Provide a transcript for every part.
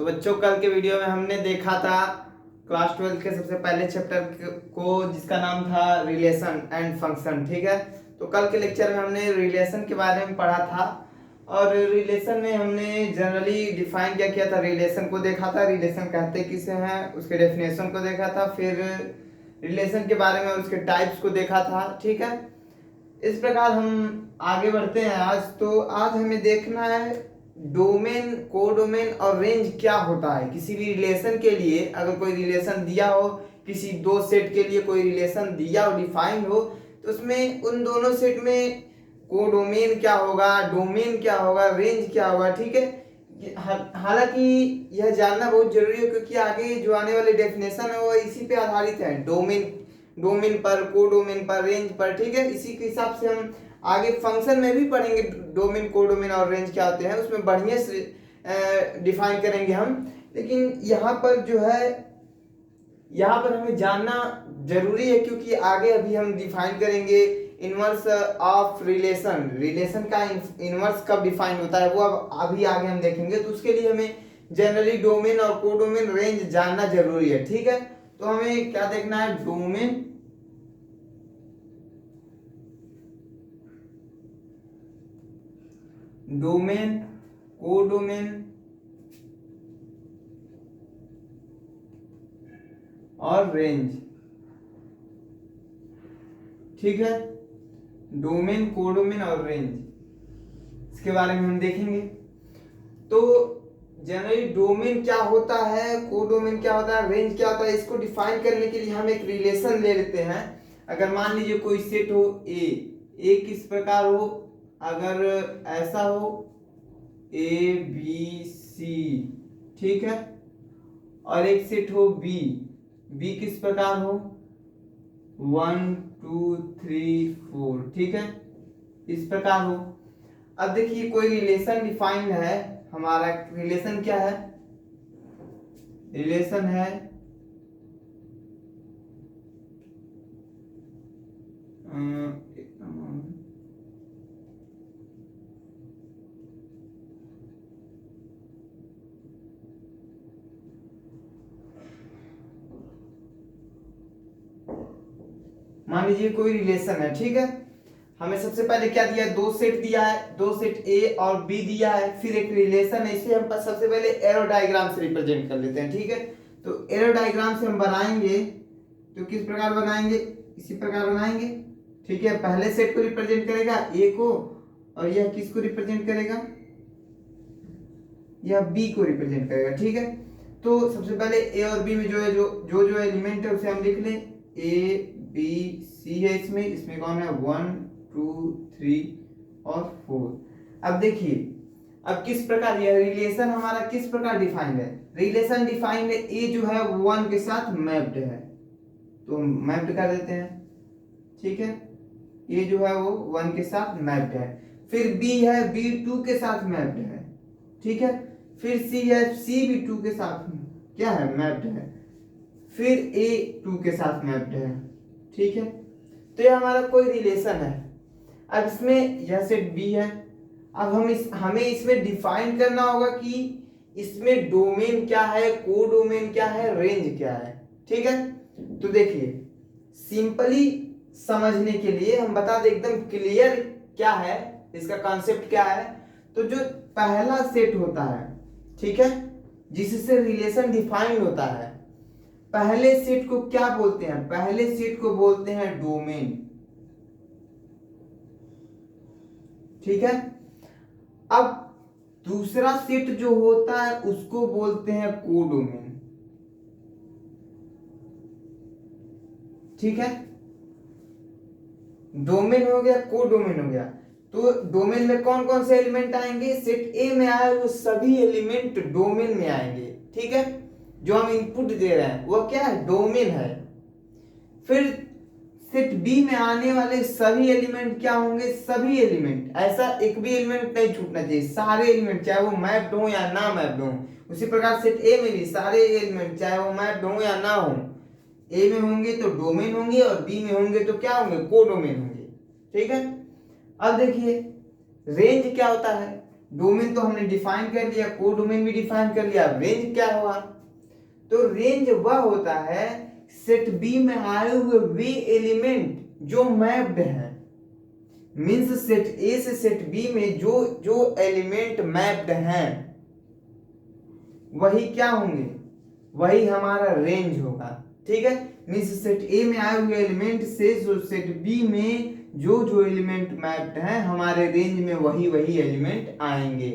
तो बच्चों कल के वीडियो में हमने देखा था क्लास 12 के सबसे पहले चैप्टर को जिसका नाम था रिलेशन एंड फंक्शन। ठीक है, तो कल के लेक्चर में हमने रिलेशन के बारे में पढ़ा था और रिलेशन में हमने जनरली डिफाइन क्या किया था, रिलेशन को देखा था, रिलेशन कहते किसे हैं, उसके डेफिनेशन को देखा था, फिर रिलेशन के बारे में उसके टाइप्स को देखा था। ठीक है, इस प्रकार हम आगे बढ़ते हैं। आज हमें देखना है डोमेन, कोडोमेन और रेंज क्या होता है। किसी भी रिलेशन के लिए अगर कोई रिलेशन दिया हो, किसी दो सेट के लिए कोई रिलेशन दिया हो, डिफाइंड हो, तो उसमें उन दोनों सेट में कोडोमेन क्या होगा, डोमेन क्या होगा, रेंज क्या होगा। ठीक है, हालांकि यह जानना बहुत जरूरी है क्योंकि आगे जो आने वाले डेफिनेशन है वो इसी पे आधारित है, डोमेन पर, कोडोमेन पर, रेंज पर। ठीक है, इसी के हिसाब से हम आगे फंक्शन में भी पढ़ेंगे डोमेन, कोडोमेन और रेंज क्या होते हैं, उसमें बढ़िया से डिफाइन करेंगे हम। लेकिन यहाँ पर जो है, यहाँ पर हमें जानना जरूरी है क्योंकि आगे अभी हम डिफाइन करेंगे इनवर्स ऑफ रिलेशन। रिलेशन का इनवर्स कब डिफाइन होता है वो अब अभी आगे हम देखेंगे, तो उसके लिए हमें जनरली डोमेन और कोडोमेन, रेंज जानना जरूरी है। ठीक है, तो हमें क्या देखना है, डोमेन, कोडोमेन और रेंज। ठीक है, डोमेन, कोडोमेन और रेंज, इसके बारे में हम देखेंगे। तो जनरली डोमेन क्या होता है, कोडोमेन क्या होता है, रेंज क्या होता है, इसको डिफाइन करने के लिए हम एक रिलेशन ले लेते हैं। अगर मान लीजिए कोई सेट हो ए किस प्रकार हो, अगर ऐसा हो ए बी सी, ठीक है, और एक सेट हो बी किस प्रकार हो 1 2 3 4, ठीक है, इस प्रकार हो। अब देखिए कोई रिलेशन डिफाइंड है, हमारा रिलेशन क्या है, रिलेशन है मान लीजिए कोई रिलेशन है। ठीक है, हमें सबसे पहले क्या दिया है, दो सेट दिया है, दो सेट ए और बी दिया है, फिर एक रिलेशन है। इसे हम सबसे पहले एरो डायग्राम से रिप्रेजेंट कर लेते हैं। ठीक है, तो एरो डायग्राम से हम बनाएंगे तो किस प्रकार बनाएंगे, इसी प्रकार बनाएंगे। ठीक है, पहले सेट को रिप्रेजेंट करेगा ए को, और यह किसको रिप्रेजेंट करेगा, यह बी को रिप्रेजेंट करेगा। ठीक है, तो सबसे पहले ए और बी में जो है जो एलिमेंट है उसे हम लिख लें, ए बी सी है, इसमें कौन है 1 2 3 और 4। अब देखिए, अब किस प्रकार यह रिलेशन हमारा किस प्रकार डिफाइंड है, रिलेशन डिफाइंड है ए जो है 1 के साथ मैप्ड है, तो मैप्ड कर देते हैं। ठीक है, ये जो है वो 1 के साथ मैप्ड है। फिर बी है, बी 2 के साथ मैप्ड है। ठीक है, फिर सी है, सी भी 2 के साथ क्या है, मैप्ड है। फिर ए 2 के साथ मैप्ड है। ठीक है, तो ये हमारा कोई रिलेशन है। अब इसमें यह सेट बी है, अब हमें इसमें डिफाइन करना होगा कि इसमें डोमेन क्या है, कोडोमेन क्या है, रेंज क्या है। ठीक है, तो देखिए सिंपली समझने के लिए हम बता दें एकदम क्लियर क्या है, इसका कॉन्सेप्ट क्या है। तो जो पहला सेट होता है, ठीक है, जिससे रिलेशन डिफाइन होता है, पहले सेट को क्या बोलते हैं, पहले सेट को बोलते हैं डोमेन। ठीक है, अब दूसरा सेट जो होता है उसको बोलते हैं कोडोमेन। ठीक है, डोमेन हो गया, कोडोमेन हो गया। तो डोमेन में कौन कौन से एलिमेंट आएंगे, सेट ए में आए वो सभी एलिमेंट डोमेन में आएंगे। ठीक है, जो हम इनपुट दे रहे हैं वो क्या है, डोमेन है। फिर सेट बी में आने वाले सभी एलिमेंट क्या होंगे, सभी एलिमेंट, ऐसा एक भी एलिमेंट नहीं छूटना चाहिए, सारे एलिमेंट चाहे वो मैप्ड हो या ना मैप्ड हो। उसी प्रकार सेट ए में भी सारे एलिमेंट चाहे वो मैप्ड हो या ना हो, ए में होंगे तो डोमेन होंगे और बी में होंगे तो क्या होंगे, कोडोमेन होंगे। ठीक है, अब देखिए रेंज क्या होता है, डोमेन तो हमने डिफाइन कर लिया, कोडोमेन भी डिफाइन कर लिया, रेंज क्या हुआ? तो रेंज वह होता है सेट बी में आए हुए वे एलिमेंट जो मैप्ड है, मींस सेट ए से सेट बी में जो जो एलिमेंट मैप्ड हैं वही क्या होंगे, वही हमारा रेंज होगा। ठीक है, मींस सेट ए में आए हुए एलिमेंट से जो सेट बी में जो जो एलिमेंट मैप्ड हैं हमारे रेंज में वही वही एलिमेंट आएंगे।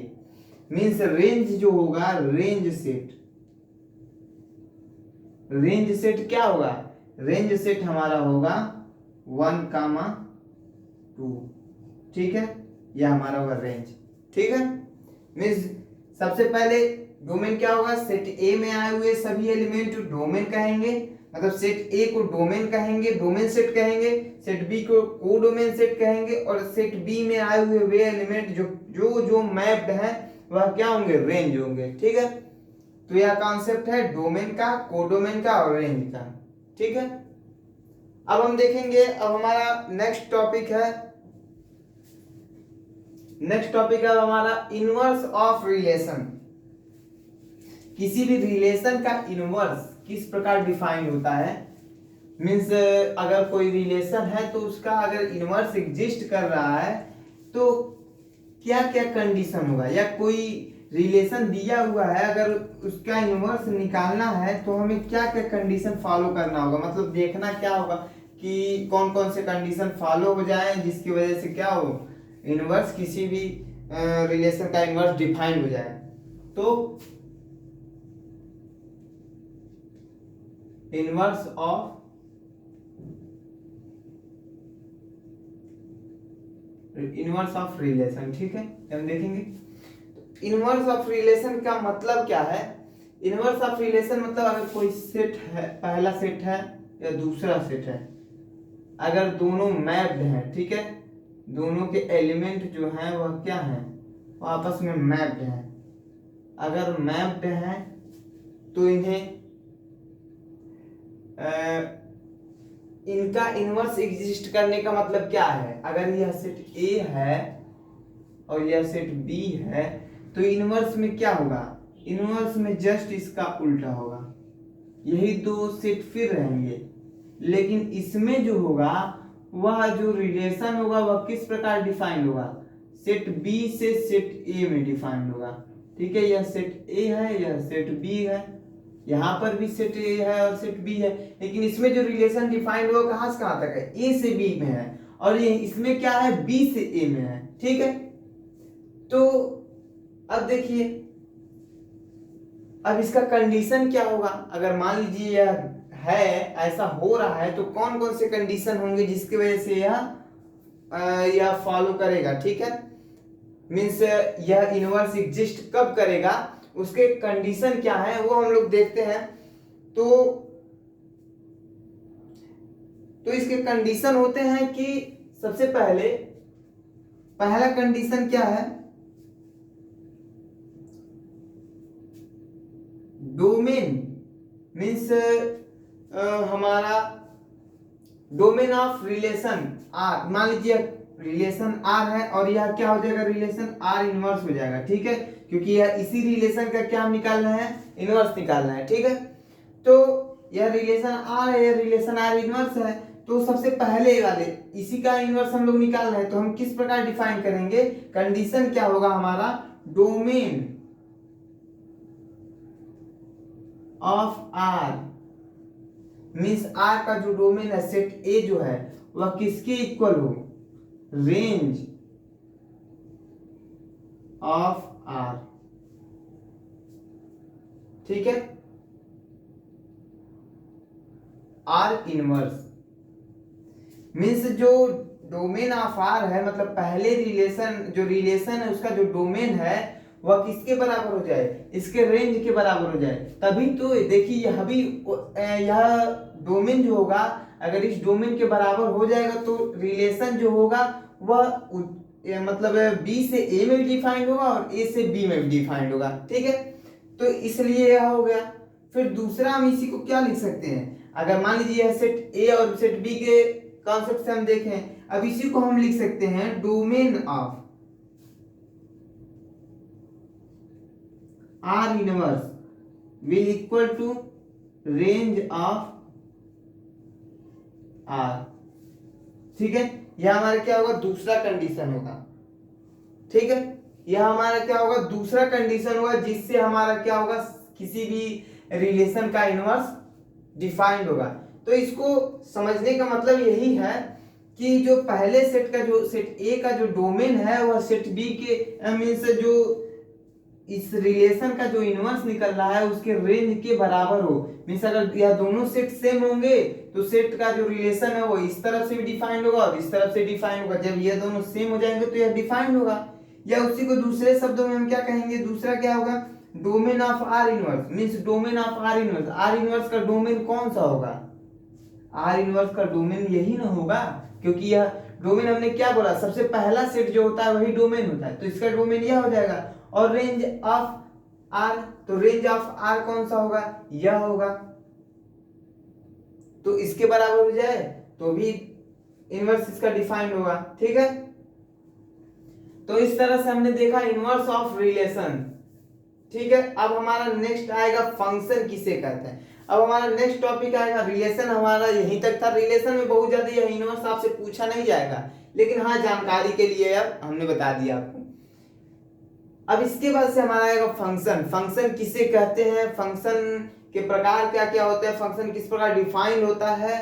मींस रेंज जो होगा, रेंज सेट क्या होगा? रेंज सेट हमारा होगा 1,2। ठीक है, यह हमारा होगा रेंज। ठीक है, मींस सबसे पहले डोमेन क्या होगा? सेट ए में आए हुए सभी एलिमेंट डोमेन कहेंगे, मतलब सेट ए को डोमेन कहेंगे, डोमेन सेट कहेंगे, सेट बी को कोडोमेन सेट कहेंगे, और सेट बी में आए हुए वे एलिमेंट जो जो मैप्ड हैं वह क्या होंगे? रेंज होंगे। ठीक है, तो यह कॉन्सेप्ट है डोमेन का, कोडोमेन का और रेंज का। ठीक है, अब हम देखेंगे, अब हमारा नेक्स्ट टॉपिक है हमारा इनवर्स ऑफ रिलेशन। किसी भी रिलेशन का इनवर्स किस प्रकार डिफाइन होता है? मीन्स अगर कोई रिलेशन है तो उसका अगर इनवर्स एग्जिस्ट कर रहा है तो क्या क्या कंडीशन होगा, या कोई रिलेशन दिया हुआ है अगर उसका इनवर्स निकालना है तो हमें क्या क्या कंडीशन फॉलो करना होगा, मतलब देखना क्या होगा कि कौन कौन से कंडीशन फॉलो हो जाए जिसकी वजह से क्या हो, इनवर्स किसी भी रिलेशन का इनवर्स डिफाइन हो जाए। तो इनवर्स ऑफ रिलेशन। ठीक है, हम देखेंगे इनवर्स ऑफ रिलेशन का मतलब क्या है। इनवर्स ऑफ रिलेशन मतलब अगर कोई सेट है, पहला सेट है या दूसरा सेट है, अगर दोनों मैप्ड हैं, ठीक है, दोनों के एलिमेंट जो हैं वह क्या हैं, वो आपस में मैप्ड हैं। अगर मैप्ड हैं तो इन्हें इनका इनवर्स एग्जिस्ट करने का मतलब क्या है? अगर यह सेट ए है और यह सेट बी है तो इनवर्स में क्या होगा? इनवर्स में जस्ट इसका उल्टा होगा, यही दो सेट फिर रहेंगे, लेकिन इसमें जो होगा वह जो रिलेशन होगा वह किस प्रकार डिफाइंड होगा? सेट बी से सेट ए में डिफाइंड होगा। ठीक है, यह सेट ए है, यह सेट बी है, यहाँ पर भी सेट ए है और सेट बी है, लेकिन इसमें जो रिलेशन डिफाइंड हुआ कहाँ से कहाँ तक है? ए से बी में है, और ये इसमें क्या है? बी से ए में है। ठीक है, तो अब देखिए, अब इसका कंडीशन क्या होगा? अगर मान लीजिए यह है, ऐसा हो रहा है, तो कौन कौन से कंडीशन होंगे जिसकी वजह से यह फॉलो करेगा? ठीक है, मीन्स यह इनवर्स एग्जिस्ट कब करेगा, उसके कंडीशन क्या है वो हम लोग देखते हैं। तो इसके कंडीशन होते हैं कि सबसे पहला कंडीशन क्या है? डोमेन मीन्स हमारा डोमेन ऑफ रिलेशन आर, मान लीजिए रिलेशन आर है और यह क्या हो जाएगा? रिलेशन आर इनवर्स हो जाएगा। ठीक है, क्योंकि यह इसी रिलेशन का क्या निकालना है? इनवर्स निकालना है। ठीक है, तो यह रिलेशन आर है, यह रिलेशन आर इनवर्स है, तो सबसे पहले वाले इसी का इनवर्स हम लोग निकालना है, तो हम किस प्रकार डिफाइन करेंगे? कंडीशन क्या होगा हमारा? Domain of R means R का जो डोमेन है सेट ए जो है वह किसके इक्वल हो? Range of R. ठीक है, आर इनवर्स मीन्स जो डोमेन ऑफ आर है, मतलब पहले रिलेशन है उसका जो डोमेन है वह किसके बराबर हो जाए? इसके रेंज के बराबर हो जाए, तभी तो देखिए यह डोमेन जो होगा अगर इस डोमेन के बराबर हो जाएगा तो रिलेशन जो होगा वह मतलब बी से ए में भी डिफाइंड होगा और ए से बी में भी डिफाइंड होगा। ठीक है, तो इसलिए यह हो गया। फिर दूसरा हम इसी को क्या लिख सकते हैं? अगर मान लीजिए यह सेट ए और सेट बी के कॉन्सेप्ट से हम देखें, अब इसी को हम लिख सकते हैं domain of R inverse will equal to range of R. ठीक है, यह हमारा क्या होगा, दूसरा कंडीशन होगा। ठीक है, यह हमारा क्या होगा, दूसरा कंडीशन होगा जिससे हमारा क्या होगा, किसी भी रिलेशन का इनवर्स डिफाइंड होगा। तो इसको समझने का मतलब यही है कि जो पहले सेट का जो सेट ए का जो डोमेन है वह सेट बी के मींस जो इस रिलेशन का जो इनवर्स निकल रहा है उसके रेंज के बराबर हो। मींस अगर यह दोनों सेट सेम होंगे तो सेट का जो रिलेशन है वो इस तरफ से भी डिफाइंड होगा और इस तरफ से डिफाइंड होगा। जब ये दोनों सेम हो जाएंगे तो यह डिफाइंड होगा। या उसी को दूसरे शब्दों में हम क्या कहेंगे, दूसरा क्या होगा, domain of R inverse means domain of R inverse. Are inverse का डोमेन कौन सा होगा, आर इनवर्स का डोमेन यही ना होगा, क्योंकि यह डोमेन हमने क्या बोला, सबसे पहला सेट जो होता है वही डोमेन होता है, तो इसका डोमेन यह हो जाएगा। और रेंज ऑफ आर, तो रेंज ऑफ आर कौन सा होगा, यह होगा। तो इसके बराबर हो जाए तो भी इनवर्स इसका डिफाइंड होगा। ठीक है, तो इस तरह से हमने देखा इनवर्स ऑफ रिलेशन। ठीक है, अब हमारा नेक्स्ट आएगा फंक्शन किसे कहते हैं। अब हमारा नेक्स्ट टॉपिक आएगा रिलेशन। हमारा यहीं तक था। रिलेशन में बहुत ज्यादा यह इनवर्स आपसे पूछा नहीं जाएगा, लेकिन हाँ जानकारी के लिए अब हमने बता दिया आपको। अब इसके बाद से हमारा आएगा फंक्शन। फंक्शन किसे कहते हैं, फंक्शन के प्रकार क्या क्या होते हैं, फंक्शन किस प्रकार डिफाइन होता है।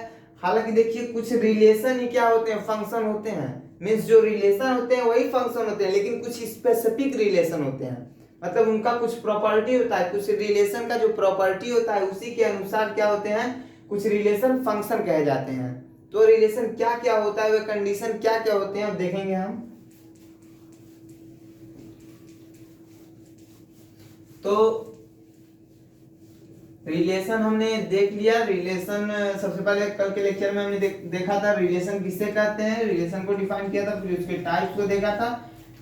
हालांकि देखिए कुछ रिलेशन ही क्या होते हैं, फंक्शन होते हैं। मीन्स जो रिलेशन होते हैं वही फंक्शन होते हैं, लेकिन कुछ स्पेसिफिक रिलेशन होते हैं, मतलब उनका कुछ प्रॉपर्टी होता है। कुछ रिलेशन का जो प्रॉपर्टी होता है उसी के अनुसार क्या होते हैं, कुछ रिलेशन फंक्शन कहे जाते हैं। तो रिलेशन क्या क्या होता है, वे कंडीशन क्या क्या होते हैं अब देखेंगे हम। तो रिलेशन हमने देख लिया। रिलेशन सबसे पहले कल के लेक्चर में हमने देखा था रिलेशन किसे कहते हैं, रिलेशन को डिफाइन किया था, फिर उसके टाइप्स को देखा था,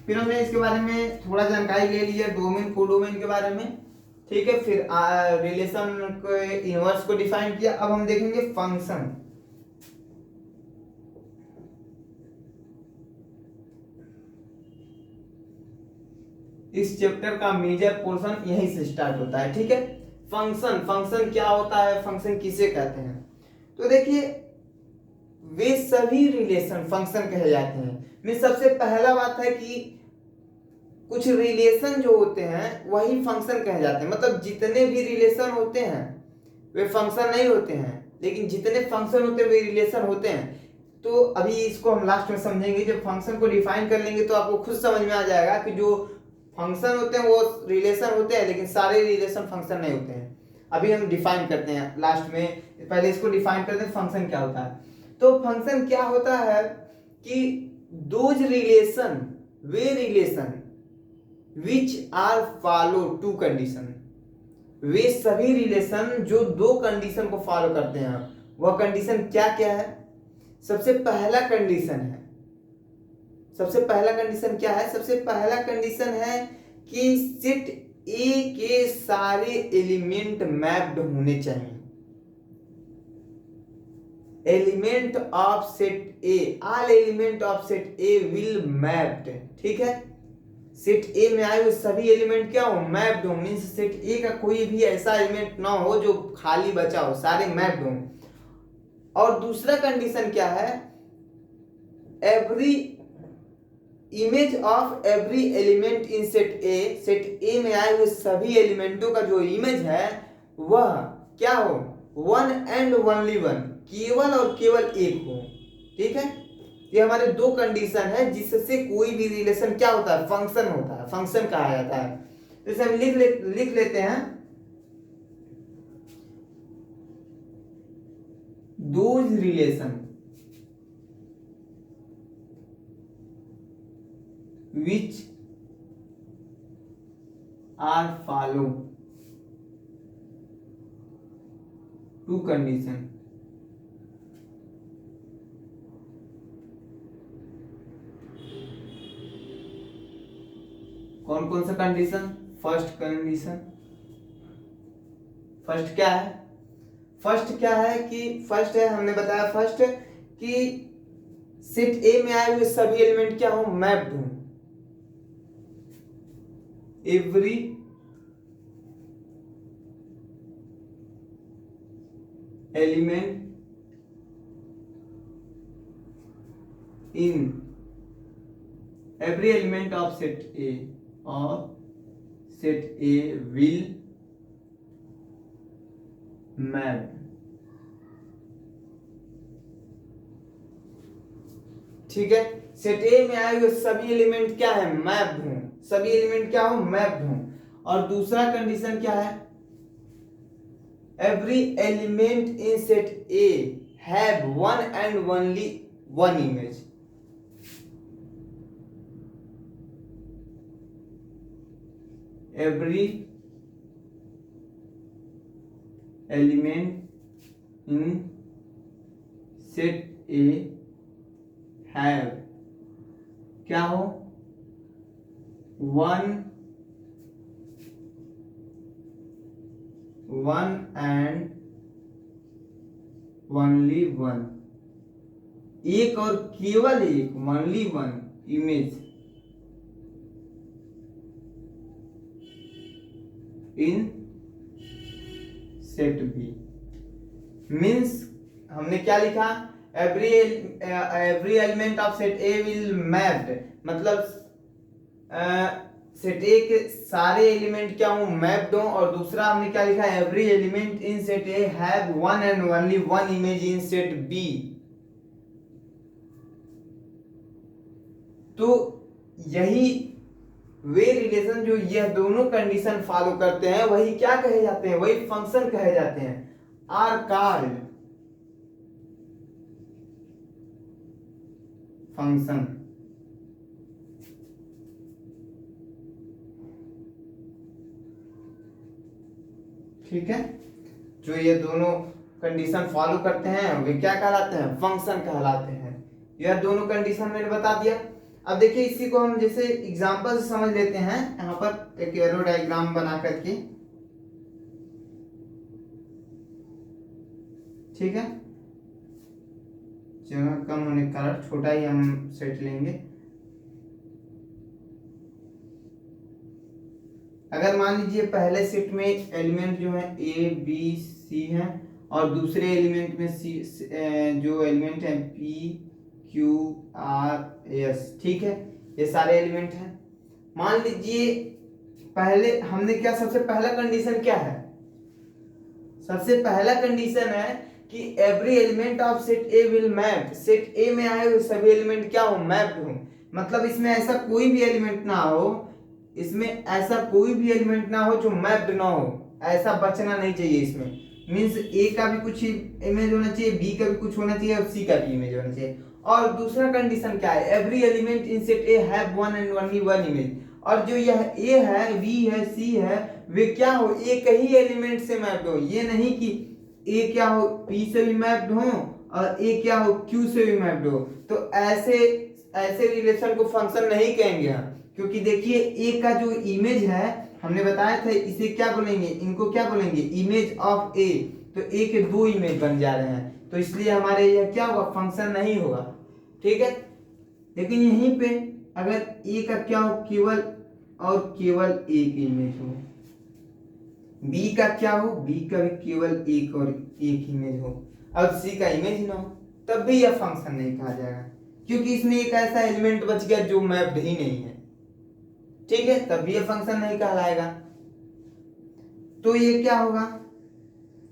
फिर हमने इसके बारे में थोड़ा जानकारी ले लिया डोमेन कोडोमेन के बारे में। ठीक है, फिर रिलेशन के इनवर्स को डिफाइन किया। अब हम देखेंगे फंक्शन। इस चैप्टर का मेजर पोर्शन यहीं से स्टार्ट होता है। ठीक है, फंक्शन, फंक्शन क्या होता है, फंक्शन किसे कहते हैं। तो देखिए वे सभी रिलेशन फंक्शन कहे जाते हैं। में सबसे पहला बात है कि कुछ रिलेशन जो होते हैं वही फंक्शन कहे जाते हैं। मतलब जितने भी रिलेशन होते हैं वे फंक्शन नहीं होते हैं, लेकिन जितने फंक्शन होते हैं वे रिलेशन होते हैं। तो अभी इसको हम लास्ट में समझेंगे। जब फंक्शन को डिफाइन कर लेंगे तो आपको खुद समझ में आ जाएगा कि जो फंक्शन होते हैं वो रिलेशन होते हैं, लेकिन सारे रिलेशन फंक्शन नहीं होते हैं। अभी हम डिफाइन करते हैं लास्ट में, पहले इसको डिफाइन करते हैं फंक्शन क्या होता है। तो फंक्शन क्या होता है कि दोज रिलेशन, वे relation which are follow to condition, वे सभी रिलेशन जो दो कंडीशन को फॉलो करते हैं। वह कंडीशन क्या क्या है, सबसे पहला कंडीशन है, सबसे पहला कंडीशन क्या है, सबसे पहला कंडीशन है कि सेट ए के सारे एलिमेंट मैप्ड होने चाहिए। Element of set A, all element of set A will mapped. ठीक है, सेट ए में आए हुए सभी एलिमेंट क्या हो, मैप्ड हो। मींस सेट ए का कोई भी ऐसा एलिमेंट ना हो जो खाली बचा हो, सारे मैप्ड हो। और दूसरा कंडीशन क्या है, every image of every element in set A, set ए में आए हुए सभी एलिमेंटों का जो इमेज है वह क्या हो, वन एंड ओनली वन, केवल और केवल एक हो। ठीक है, ये हमारे दो कंडीशन है जिससे कोई भी रिलेशन क्या होता है, फंक्शन होता है, फंक्शन कहा जाता है। तो इसे हम लिख लेते हैं, those relation which are follow two condition। कौन कौन सा कंडीशन, फर्स्ट कंडीशन, फर्स्ट क्या है, फर्स्ट क्या है कि फर्स्ट है, हमने बताया फर्स्ट कि सेट ए में आए हुए सभी एलिमेंट क्या हो, मैप्ड हो। Every element in every element of set A or set A will map. ठीक है, सेट ए में आए हुए सभी एलिमेंट क्या है, मैप्ड हों, सभी एलिमेंट क्या हो, मैप्ड हों। और दूसरा कंडीशन क्या है, every element in set A have one and only one image. Every element in set A have क्या हो, वन एंड ओनली वन, एक और केवल एक, only one image in set B. Means हमने क्या लिखा, every element of set A will mapped, मतलब सेट ए के सारे एलिमेंट क्या हो, मैप्ड हो। और दूसरा हमने क्या लिखा, every element in set A have one and only one image in set B. तो यही वे रिलेशन जो यह दोनों कंडीशन फॉलो करते हैं वही क्या कहे जाते हैं, वही फंक्शन कहे जाते हैं, आर कॉल्ड फंक्शन। ठीक है, जो ये दोनों कंडीशन फॉलो करते हैं वे क्या कहलाते हैं, फंक्शन कहलाते हैं। यह दोनों कंडीशन मैंने बता दिया। अब देखिए इसी को हम जैसे एग्जांपल से समझ लेते हैं, यहाँ पर एक एरो डायग्राम बना करके। ठीक है, जगह कम होने के कारण छोटा ही हम सेट लेंगे। अगर मान लीजिए पहले सेट में एलिमेंट जो है ए बी सी है और दूसरे एलिमेंट में सी जो एलिमेंट है पी क्यू आर एस, ठीक है, ये सारे एलिमेंट हैं। मान लीजिए पहले हमने क्या, सबसे पहला कंडीशन क्या है, सबसे पहला कंडीशन है कि every element of set A will map, set ए में आए हुए सभी एलिमेंट क्या हो, मैप्ड हो। मतलब इसमें ऐसा कोई भी एलिमेंट ना हो, इसमें ऐसा कोई भी एलिमेंट ना हो जो मैप्ड ना हो, ऐसा बचना नहीं चाहिए इसमें। मींस ए का भी कुछ इमेज होना चाहिए, बी का भी कुछ होना चाहिए और सी का भी इमेज होना चाहिए। और दूसरा कंडीशन क्या है, every element in set A have one and only one image. और जो यह ए है, बी है, सी है, वे क्या हो, एक ही एलिमेंट से मैप्ड हो। ये नहीं कि ए क्या हो पी से भी मैप्ड हो और ए क्या हो क्यू से भी मैप्ड हो। तो ऐसे रिलेशन को फंक्शन नहीं कहेंगे हम, क्योंकि देखिए ए का जो इमेज है हमने बताया था, इसे क्या बोलेंगे, इनको क्या बोलेंगे, इमेज ऑफ ए। तो ए के दो इमेज बन जा रहे हैं, तो इसलिए हमारे यह क्या होगा, फंक्शन नहीं होगा। ठीक है, लेकिन यहीं पे अगर ए का क्या हो, केवल और केवल एक इमेज हो, बी का क्या हो, बी का भी केवल एक और एक इमेज हो, और सी का इमेज ना हो, तब भी यह फंक्शन नहीं कहा जाएगा, क्योंकि इसमें एक ऐसा एलिमेंट बच गया जो मैप्ड ही नहीं है। ठीक है, तब भी यह फंक्शन नहीं कहलाएगा। तो ये क्या होगा,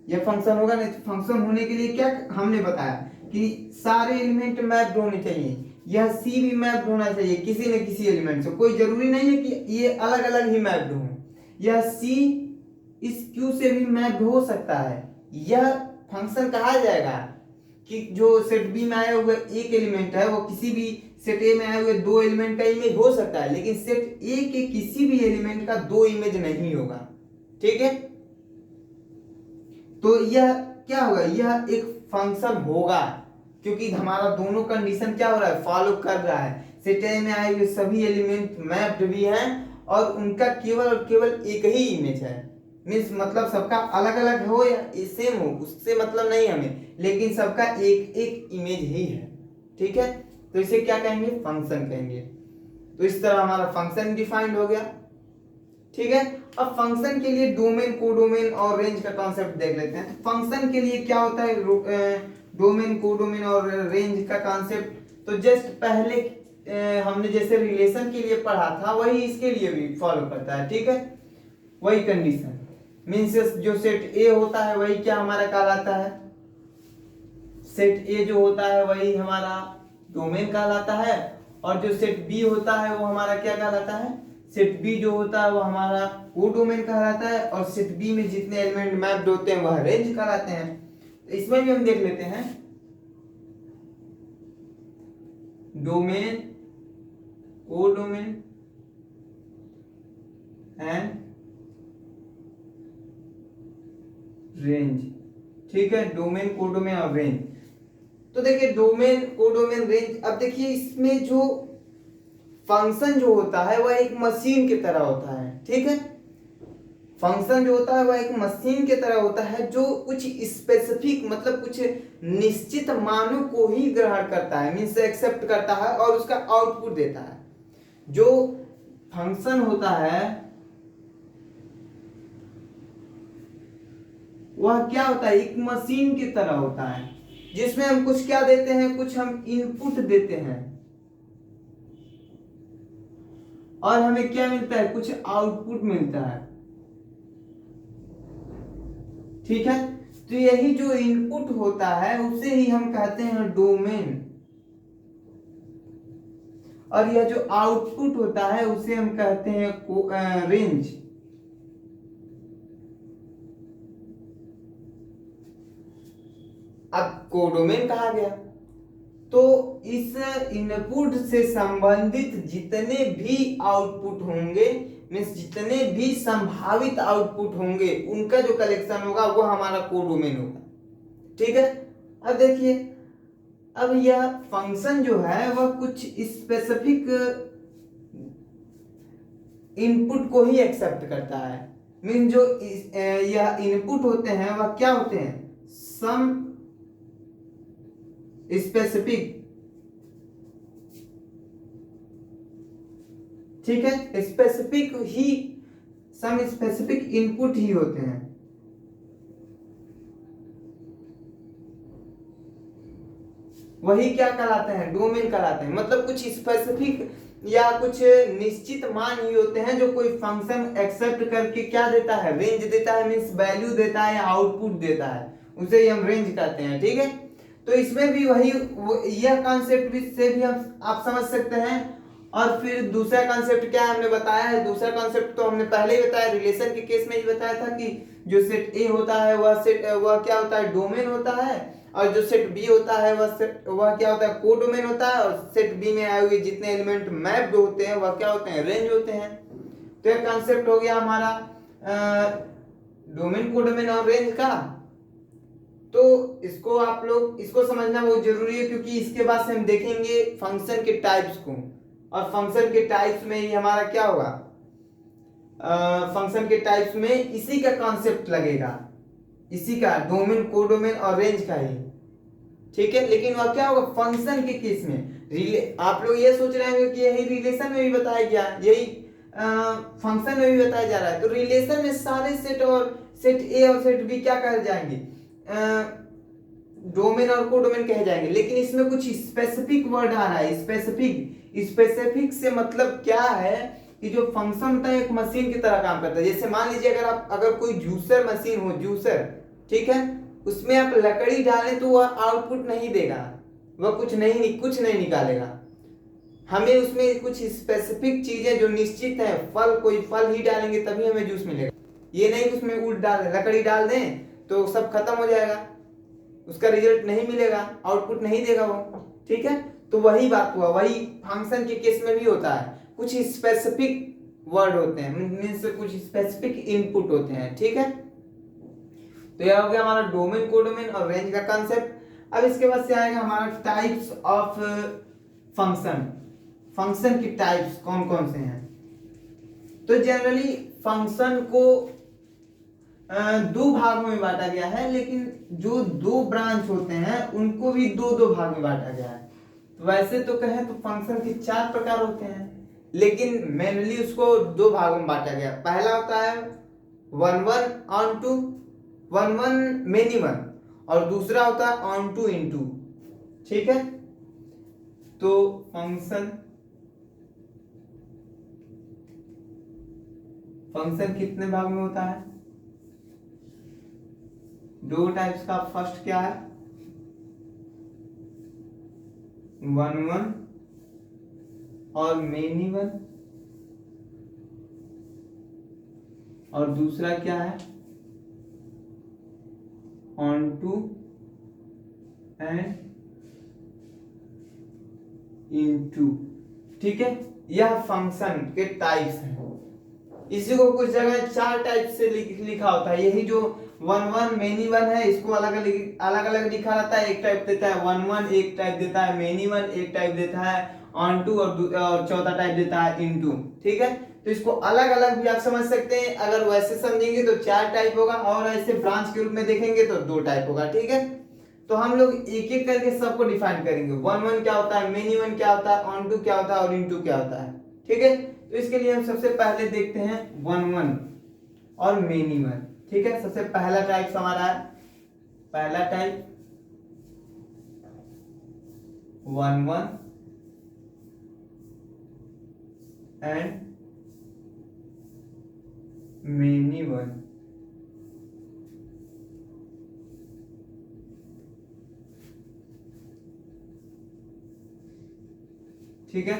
यह फंक्शन होगा नहीं। तो फंक्शन होने के लिए क्या हमने बताया कि सारे एलिमेंट मैप्ड होने चाहिए, यह सी भी मैप्ड होना चाहिए किसी न किसी एलिमेंट से। कोई जरूरी नहीं है कि ये अलग अलग ही मैप्ड हो, यह सी इस क्यू से भी मैप्ड हो सकता है। यह फंक्शन कहा जाएगा कि जो सेट बी में आए हुए एक एलिमेंट है वो किसी भी सेट ए में आए हुए दो एलिमेंट का इमेज हो सकता है, लेकिन सेट ए के किसी भी एलिमेंट का दो इमेज नहीं होगा। ठीक है, तो यह क्या होगा, यह एक फंक्शन होगा, क्योंकि हमारा दोनों कंडीशन क्या हो रहा है, फॉलो कर रहा है। सेट ए में आए हुए सभी एलिमेंट मैप्ड भी हैं और उनका केवल और केवल एक ही इमेज है। मीन्स मतलब सबका अलग अलग हो या सेम हो, उससे मतलब नहीं हमें, लेकिन सबका एक एक इमेज ही है। ठीक है, तो इसे क्या कहेंगे, फंक्शन कहेंगे। तो इस तरह हमारा फंक्शन डिफाइंड हो गया। ठीक है। अब फंक्शन के लिए डोमेन, कोडोमेन और रेंज का कॉन्सेप्ट देख लेते हैं। तो फंक्शन के लिए क्या होता है, डोमेन, कोडोमेन और रेंज का कॉन्सेप्ट। तो जस्ट पहले हमने जैसे रिलेशन के लिए पढ़ा था वही इसके लिए भी फॉलो करता है, ठीक है। वही कंडीशन मीन्स जो सेट ए होता है वही क्या हमारा कहलाता है, सेट ए जो होता है वही हमारा डोमेन कहलाता है, और जो सेट बी होता है वो हमारा क्या कहलाता है, सेट बी जो होता है वो हमारा कोडोमेन कहलाता है, और सेट बी में जितने एलिमेंट मैप्ड होते हैं वह रेंज कहलाते हैं। तो इसमें भी हम देख लेते हैं डोमेन, कोडोमेन एंड रेंज, ठीक है। डोमेन, कोडोमेन और रेंज। तो देखिए डोमेन, कोडोमेन, रेंज। अब देखिए इसमें जो फंक्शन जो होता है वह एक मशीन की तरह होता है, ठीक है। फंक्शन जो होता है वह एक मशीन की तरह होता है जो कुछ स्पेसिफिक मतलब कुछ निश्चित मानों को ही ग्रहण करता है, मीन्स एक्सेप्ट करता है और उसका आउटपुट देता है। जो फंक्शन होता है वह क्या होता है, एक मशीन की तरह होता है जिसमें हम कुछ क्या देते हैं, कुछ हम इनपुट देते हैं और हमें क्या मिलता है, कुछ आउटपुट मिलता है, ठीक है। तो यही जो इनपुट होता है उसे ही हम कहते हैं डोमेन, और यह जो आउटपुट होता है उसे हम कहते हैं रेंज। अब कोडोमेन कहा गया तो इस इनपुट से संबंधित जितने भी आउटपुट होंगे, मीन्स जितने भी संभावित आउटपुट होंगे उनका जो कलेक्शन होगा वो हमारा कोडोमेन होगा, ठीक है। अब देखिए अब यह फंक्शन जो है वह कुछ स्पेसिफिक इनपुट को ही एक्सेप्ट करता है, मीन जो यह इनपुट होते हैं वह क्या होते हैं, सम स्पेसिफिक, ठीक है, स्पेसिफिक ही, सम स्पेसिफिक इनपुट ही होते हैं। वही क्या कहलाते हैं, डोमेन कहलाते हैं। मतलब कुछ स्पेसिफिक या कुछ निश्चित मान ही होते हैं जो कोई फंक्शन एक्सेप्ट करके क्या देता है, रेंज देता है, मीन्स वैल्यू देता है या आउटपुट देता है, उसे ही हम रेंज कहते हैं, ठीक है। तो इसमें भी वही यह कॉन्सेप्ट भी से भी हम आप समझ सकते हैं। और फिर दूसरा कॉन्सेप्ट क्या हमने बताया है, दूसरा कॉन्सेप्ट तो हमने पहले ही बताया, रिलेशन के केस में ही बताया था कि जो सेट ए होता है वह क्या होता है, डोमेन होता है, और जो सेट बी होता है वह क्या होता है, कोडोमेन होता है, और सेट बी में आए हुए जितने एलिमेंट मैप्ड होते हैं वह क्या होते हैं, रेंज होते हैं। तो यह कॉन्सेप्ट हो गया हमारा डोमेन, कोडोमेन और रेंज का। तो इसको आप लोग इसको समझना बहुत जरूरी है क्योंकि इसके बाद से हम देखेंगे फंक्शन के टाइप्स को, और फंक्शन के टाइप्स में ही हमारा क्या होगा, फंक्शन के टाइप्स में इसी का कॉन्सेप्ट लगेगा, इसी का डोमेन, कोडोमेन और रेंज का ही, ठीक है। लेकिन वह क्या होगा फंक्शन के केस में, आप लोग ये सोच रहे होंगे कि यही रिलेशन में भी बताया गया, यही फंक्शन में भी बताया जा रहा है। तो रिलेशन में सारे सेट और सेट ए और सेट बी क्या कहे जाएंगे, डोमेन और कोडोमेन कहे जाएंगे। लेकिन इसमें कुछ स्पेसिफिक वर्ड आ रहा है, स्पेसिफिक से मतलब क्या है कि जो फंक्शन होता है एक मशीन की तरह काम करता है। जैसे मान लीजिए अगर कोई जूसर मशीन हो, जूसर, ठीक है, उसमें आप लकड़ी डालें तो वह आउटपुट नहीं देगा, वह कुछ नहीं निकालेगा। हमें उसमें कुछ स्पेसिफिक चीजें जो निश्चित है, कोई फल ही डालेंगे तभी हमें जूस मिलेगा। ये नहीं उसमें लकड़ी डाल दें तो सब खत्म हो जाएगा, उसका रिजल्ट नहीं मिलेगा, आउटपुट नहीं देगा वो, ठीक है। तो वही बात हुआ, वही फंक्शन के केस में भी होता है, कुछ स्पेसिफिक वर्ड होते हैं, मीन्स कुछ स्पेसिफिक इनपुट होते हैं, ठीक है। तो यह हो गया हमारा डोमेन, कोडोमेन और रेंज का कांसेप्ट। अब इसके बाद से आएगा हमारा टाइप्स ऑफ फंक्शन। फंक्शन की टाइप्स कौन कौन से हैं। तो जनरली फंक्शन को दो भागों में बांटा गया है, लेकिन जो दो ब्रांच होते हैं उनको भी दो दो भाग में बांटा गया है। तो वैसे तो कहें तो फंक्शन के चार प्रकार होते हैं, लेकिन मेनली उसको दो भागों में बांटा गया। पहला होता है one one onto, one one many one, और दूसरा होता है ऑन टू इन टू। ठीक है, तो फंक्शन कितने भाग में होता है? दो टाइप्स का। फर्स्ट क्या है? वन वन और मेनी वन, और दूसरा क्या है? Onto and into. ठीक है, यह फंक्शन के टाइप्स हैं। इसी को कुछ जगह चार टाइप से लिखा होता है। यही जो वन वन मेनी वन है, इसको अलग अलग लिखा रहता है। एक टाइप देता है वन वन, एक टाइप देता है मेनी वन, एक टाइप देता है ऑन टू, और चौथा टाइप देता है इन टू। ठीक है, तो इसको अलग अलग भी आप समझ सकते हैं। अगर वैसे समझेंगे तो चार टाइप होगा, और ऐसे ब्रांच के रूप में देखेंगे तो दो टाइप होगा। ठीक है, तो हम लोग एक एक करके सबको डिफाइन करेंगे। वन वन क्या होता है, मेनी वन क्या होता है, ऑन टू क्या होता है, और इन टू क्या होता है। ठीक है, तो इसके लिए हम सबसे पहले देखते हैं वन वन और मेनी वन। ठीक है, सबसे पहला टाइप हमारा है, पहला type one one and many one. ठीक है,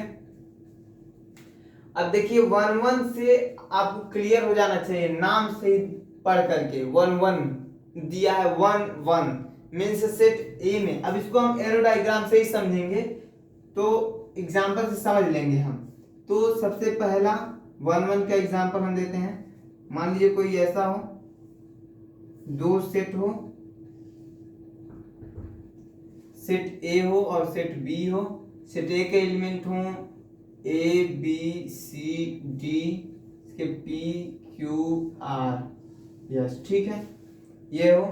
अब देखिए वन वन से आपको क्लियर हो जाना चाहिए, नाम से ही पढ़ करके। वन वन दिया है, वन वन मीन्स सेट ए में। अब इसको हम एरो डायग्राम से ही समझेंगे, तो एग्जांपल से समझ लेंगे हम। तो सबसे पहला वन वन का एग्जांपल हम देते हैं। मान लीजिए कोई ऐसा हो, दो सेट हो, सेट ए हो और सेट बी हो। सेट ए के एलिमेंट हो ए बी सी डी, इसके पी क्यू आर, यस। ठीक है, ये हो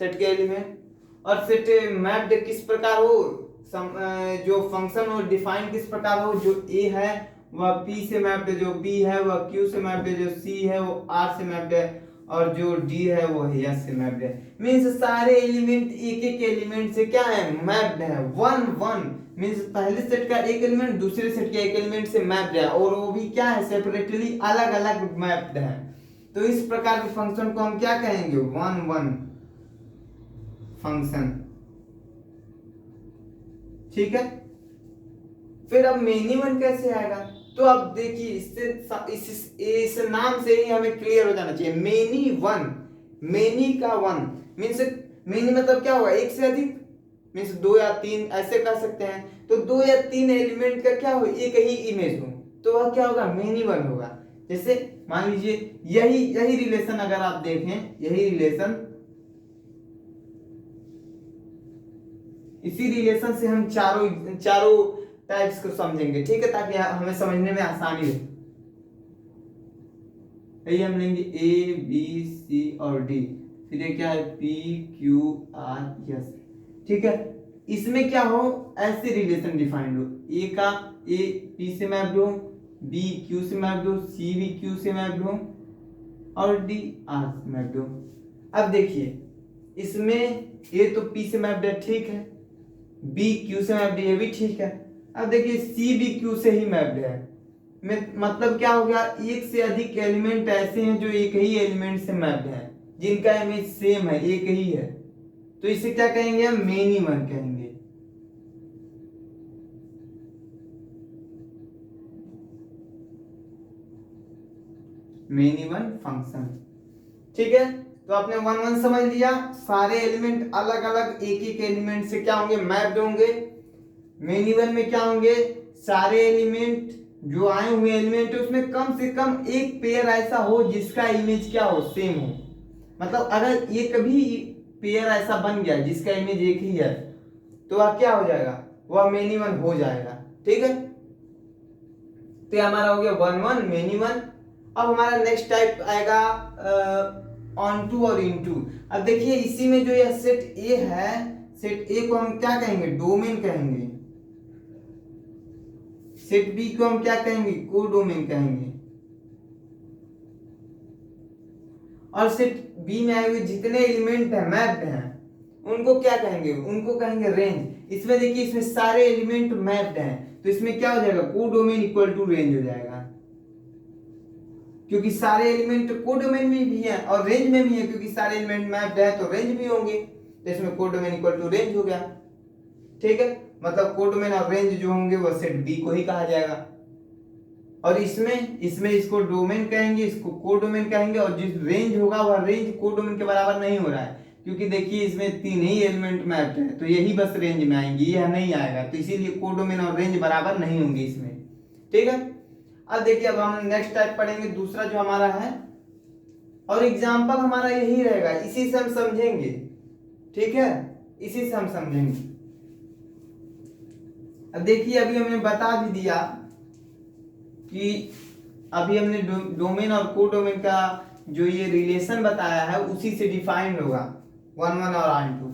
सेट के एलिमेंट। और सेट मैप्ड किस प्रकार हो, जो फंक्शन हो डिफाइन किस प्रकार हो, जो ए है वह पी से मैप्ड है, जो बी है वह क्यू से मैप्ड है, जो सी है वो आर से मैप्ड है, और जो डी है वो एस से मैप्ड है। मीन्स सारे एलिमेंट एक एक एलिमेंट से क्या है, मैप्ड है। वन वन मीन्स पहले सेट का एक एलिमेंट दूसरे सेट के एक एलिमेंट से मैप्ड है, और वो भी क्या है, सेपरेटली अलग अलग मैप्ड है। तो इस प्रकार के फंक्शन को हम क्या कहेंगे, वन वन फंक्शन। ठीक है, फिर अब मेनी वन कैसे आएगा? तो अब देखिए इस नाम से ही हमें क्लियर हो जाना चाहिए। मेनी वन, मेनी का वन मीन्स, मेनी मतलब क्या होगा, एक से अधिक, मीन्स दो या तीन ऐसे कर सकते हैं। तो दो या तीन एलिमेंट का क्या हो, एक ही इमेज हो, तो वह क्या होगा, मेनी वन होगा। जैसे मान लीजिए यही रिलेशन अगर आप देखें, यही रिलेशन, इसी रिलेशन से हम चारों टाइप्स को समझेंगे। ठीक है, ताकि हमें समझने में आसानी हो। यही हम लेंगे ए बी सी और डी, फिर ये क्या है, पी क्यू आर एस। ठीक है, इसमें क्या हो, ऐसे रिलेशन डिफाइंड हो, ए का ए पी से मैप्ड हो, बी क्यू से मैप्ड हो, सी भी क्यू से मैप्ड हो, और डी आर से मैप्ड हो। अब देखिए इसमें ए तो पी से मैप्ड है, ठीक है, बी क्यू से मैप्ड है, ये भी ठीक है। अब देखिए सी भी क्यू से ही मैप्ड है, मतलब क्या हो गया, एक से अधिक एलिमेंट ऐसे हैं जो एक ही एलिमेंट से मैप्ड है, जिनका इमेज सेम है, एक ही है। तो इसे क्या कहेंगे, हम मेनी वन कहेंगे। Many one function. ठीक है, तो आपने वन वन समझ लिया, सारे एलिमेंट अलग अलग एक एक एलिमेंट से क्या होंगे, मैप्ड होंगे। मेनी वन में क्या होंगे, सारे एलिमेंट जो आए हुए एलिमेंट है उसमें कम से कम एक पेयर ऐसा हो जिसका इमेज क्या हो, सेम हो। मतलब अगर ये कभी पेयर ऐसा बन गया जिसका इमेज एक ही है, तो वह क्या हो जाएगा, वह मेनी वन हो जाएगा। ठीक है, तो हमारा हो गया वन वन मेनी वन। अब हमारा नेक्स्ट टाइप आएगा ऑन टू और इन टू। अब देखिए इसी में जो यह सेट ए है, सेट ए को हम क्या कहेंगे, डोमेन कहेंगे। सेट बी को हम क्या कहेंगे, कोडोमेन कहेंगे। और सेट बी में आए हुए जितने एलिमेंट है मैप्ड हैं उनको क्या कहेंगे, उनको कहेंगे रेंज। इसमें देखिए इसमें सारे एलिमेंट मैप्ड हैं तो इसमें क्या हो जाएगा, कोडोमेन इक्वल टू रेंज हो जाएगा, क्योंकि सारे एलिमेंट कोडोमेन में भी है और रेंज में भी है, क्योंकि सारे एलिमेंट मैप्ड है तो रेंज भी होंगे, तो इसमें कोडोमेन इक्वल टू रेंज हो गया। ठीक है, मतलब कोडोमेन और रेंज जो होंगे वो सेट बी को ही कहा जाएगा। और इसमें इसको डोमेन कहेंगे, इसको कोडोमेन कहेंगे, और जिस रेंज होगा वह रेंज कोडोमेन के बराबर नहीं हो रहा है, क्योंकि देखिए इसमें 3 ही एलिमेंट मैप्ड है तो यही बस रेंज में आएंगे, यह नहीं आएगा, तो इसीलिए कोडोमेन और रेंज बराबर नहीं होंगे इसमें। ठीक है, अब देखिए अब हम नेक्स्ट टाइप पढ़ेंगे, दूसरा जो हमारा है, और एग्जाम्पल हमारा यही रहेगा, इसी से हम समझेंगे। ठीक है, इसी से हम समझेंगे। अब देखिए अभी हमने बता भी दिया कि अभी हमने डोमेन और कोडोमेन का जो ये रिलेशन बताया है उसी से डिफाइंड होगा 1 1 और ऑन टू।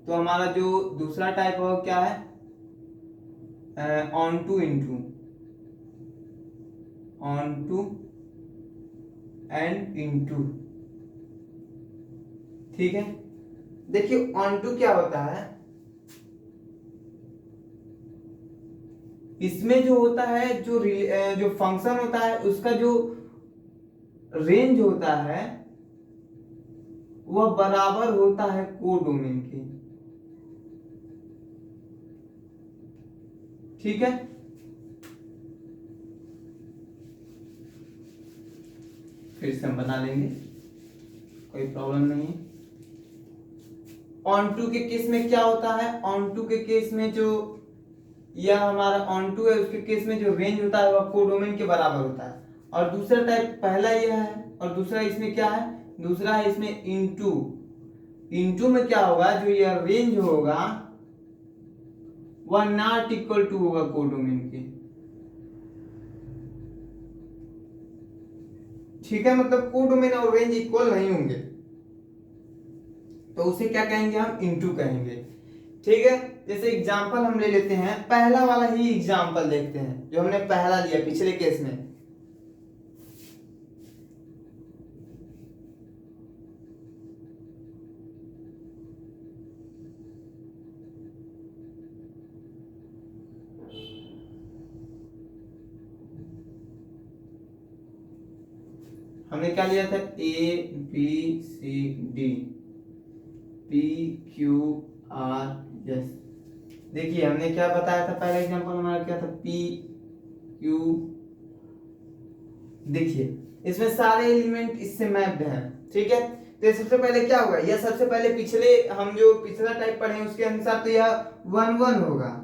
तो हमारा जो दूसरा टाइप होगा क्या है, onto into, onto and into. ठीक है, देखिए ऑन टू क्या होता है, इसमें जो होता है जो फंक्शन होता है उसका जो रेंज होता है वह बराबर होता है कोडोमेन के। ठीक है, फिर से हम बना लेंगे, कोई प्रॉब्लम नहीं है। ऑन टू के केस में क्या होता है, ऑन टू के केस में जो यह हमारा ऑन टू है उसके केस में जो रेंज होता है वह कोडोमेन के बराबर होता है। और दूसरा टाइप पहला यह है, और दूसरा इसमें क्या है, दूसरा है इसमें इनटू। इनटू में क्या होगा, जो यह रेंज होगा वह नॉट इक्वल टू होगा कोडोमेन के। ठीक है, मतलब कोडोमेन और रेंज इक्वल नहीं होंगे तो उसे क्या कहेंगे, हम इनटू कहेंगे। ठीक है, जैसे एग्जांपल हम ले लेते हैं, पहला वाला ही एग्जांपल देखते हैं जो हमने पहला लिया पिछले केस में। हमने क्या लिया था, A B C D, P Q R S. देखिए हमने क्या बताया था, पहला एग्जांपल हमारा क्या था, पी क्यू। देखिए इसमें सारे एलिमेंट इससे मैप्ड हैं। ठीक है, तो सबसे पहले क्या होगा, यह सबसे पहले पिछले हम जो पिछला टाइप पढ़े हैं उसके अनुसार तो यह 1 1 होगा,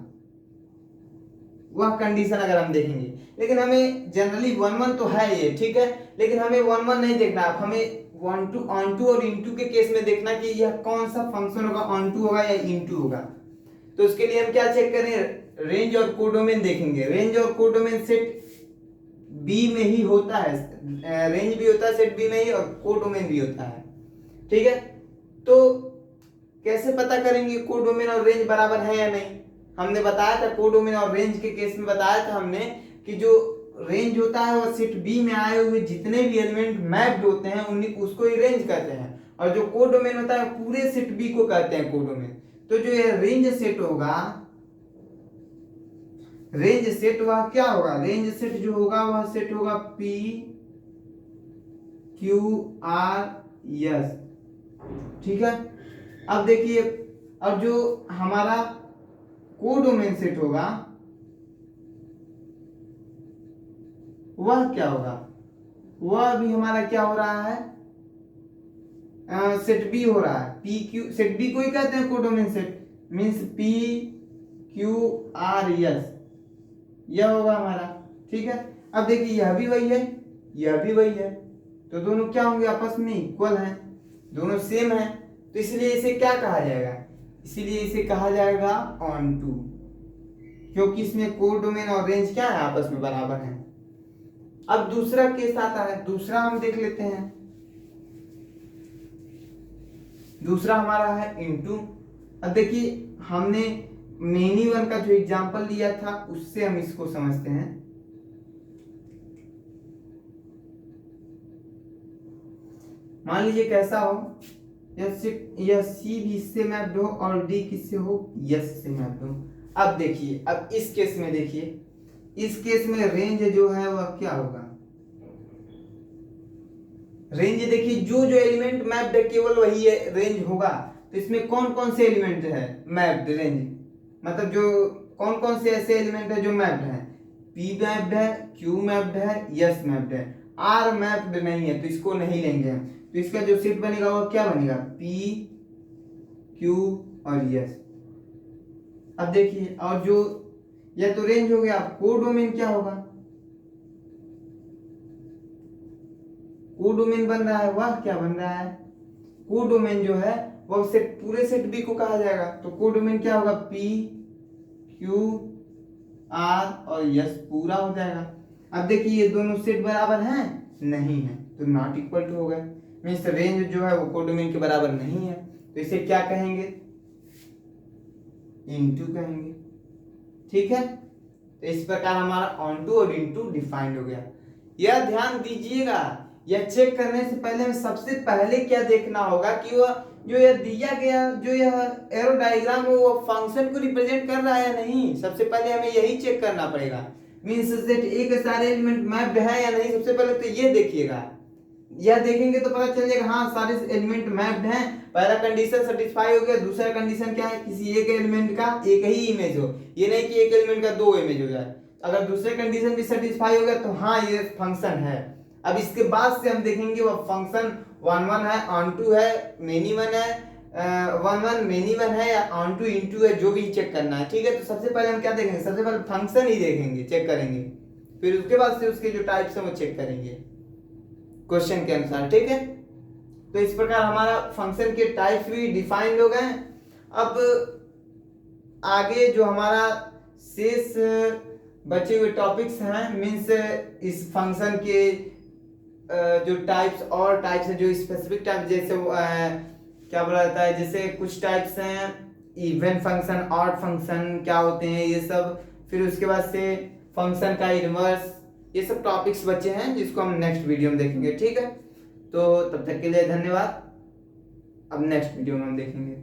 वह कंडीशन अगर हम देखेंगे। लेकिन हमें जनरली 1 1 तो है ये, ठीक है, लेकिन हमें 1 1 नहीं देखना, अब हमें ऑन टू और इनटू के केस में देखना कि यह कौन सा फंक्शन होगा, ऑन टू होगा या इनटू होगा। तो उसके लिए हम क्या चेक करें, रेंज और कोडोमेन देखेंगे। रेंज और कोडोमेन सेट बी में ही होता है, रेंज भी होता है सेट बी में ही और कोडोमेन भी होता है। ठीक है, तो कैसे पता करेंगे कोडोमेन और रेंज बराबर है या नहीं। हमने बताया था कोडोमेन और रेंज के केस में बताया था हमने कि जो रेंज होता है वह सेट बी में आए हुए जितने भी एलिमेंट मैप्ड होते हैं उन्हीं उसको ही रेंज कहते हैं, और जो कोडोमेन होता है पूरे सेट बी को कहते हैं कोडोमेन। तो जो ये रेंज सेट होगा, रेंज सेट वह क्या होगा, रेंज सेट जो होगा वह सेट होगा पी क्यू आर एस। ठीक है, अब देखिए अब जो हमारा कोडोमेन सेट होगा वह क्या होगा, वह भी हमारा क्या हो रहा है, सेट बी हो रहा है, पी क्यू, सेट बी को ही कहते हैं codomain set, means P Q R S, यह होगा हमारा। ठीक है, अब देखिए यह भी वही है, यह भी वही है, तो दोनों क्या होंगे, आपस में इक्वल हैं, दोनों सेम हैं, तो इसलिए इसे क्या कहा जाएगा, इसीलिए इसे कहा जाएगा ऑन टू, क्योंकि इसमें कोडोमेन और रेंज क्या है, आपस में बराबर हैं। अब दूसरा केस आता है, दूसरा हम देख लेते हैं। दूसरा हमारा है इनटू। अब देखिए हमने मेनी वन का जो एग्जांपल दिया था उससे हम इसको समझते हैं। मान लीजिए कैसा हो, यह सी भी इससे मैप्ड हो और डी किससे हो, यस से मैप्ड हो। अब देखिए, अब इस केस में देखिए, इस केस में रेंज जो है वह क्या होगा, रेंज देखिए जो जो एलिमेंट मैप्ड है केवल वही है रेंज होगा। तो इसमें कौन कौन से एलिमेंट है मैप्ड, रेंज मतलब जो कौन कौन से ऐसे एलिमेंट है जो मैप्ड है, पी मैप्ड है, क्यू मैप्ड है, यस मैप्ड है, आर मैप्ड नहीं है तो इसको नहीं लेंगे हम। तो इसका जो सेट बनेगा वो क्या बनेगा, पी क्यू और यस। अब देखिए, और जो यह तो रेंज हो गया, कोडोमेन क्या होगा, कोडोमेन बन रहा है, वह क्या बन रहा है, कोडोमेन जो है वह सेट पूरे सेट बी को कहा जाएगा। तो कोडोमेन क्या होगा, पी क्यू आर और यस पूरा हो जाएगा। अब देखिए ये दोनों सेट बराबर हैं, नहीं है, तो नॉट इक्वल टू हो गए, मीन्स रेंज जो है वो कोडोमेन के बराबर नहीं है। तो इसे क्या कहेंगे, इनटू कहेंगे। ठीक है, तो इस प्रकार हमारा ऑन टू और इनटू डिफाइंड हो गया। यह ध्यान दीजिएगा, यह चेक करने से पहले हमें सबसे पहले क्या देखना होगा कि वह जो यह दिया गया जो यह एरो डायग्राम है वो फंक्शन को रिप्रेजेंट कर रहा है या नहीं। सबसे पहले हमें यही चेक करना पड़ेगा, मींस सेट ए के सारे एलिमेंट मैप्ड है या नहीं। सबसे पहले तो ये देखिएगा, यह देखेंगे तो पता चल जाएगा हाँ सारे एलिमेंट मैप्ड हैं। पहला कंडीशन सेटिस्फाई हो गया, दूसरा कंडीशन क्या है, किसी एक एलिमेंट का एक ही इमेज हो, ये नहीं कि एक एलिमेंट का दो इमेज हो जाए। अगर दूसरे कंडीशन भी सेटिस्फाई हो गया तो हाँ ये फंक्शन है। अब इसके बाद से हम देखेंगे वह फंक्शन वन वन है, ऑन टू है, मेनी वन है, वन वन मेनी वन है या ऑन टू इनटू है, जो भी चेक करना है। ठीक है, तो सबसे पहले हम क्या देखेंगे, सबसे पहले फंक्शन ही देखेंगे, चेक करेंगे, फिर उसके बाद से उसके जो टाइप्स हैं वो चेक करेंगे क्वेश्चन के अनुसार। ठीक है, तो इस प्रकार हमारा फंक्शन के टाइप्स भी डिफाइंड हो गए। अब आगे जो हमारा शेष बचे हुए टॉपिक्स हैं, मीन्स इस फंक्शन के जो टाइप्स और टाइप्स हैं, जो स्पेसिफिक टाइप, जैसे क्या बोला जाता है, जैसे कुछ टाइप्स हैं इवन फंक्शन, ऑड फंक्शन क्या होते हैं ये सब, फिर उसके बाद से फंक्शन का इनवर्स, ये सब टॉपिक्स बचे हैं जिसको हम नेक्स्ट वीडियो में देखेंगे। ठीक है, तो तब तक के लिए धन्यवाद, अब नेक्स्ट वीडियो में हम देखेंगे।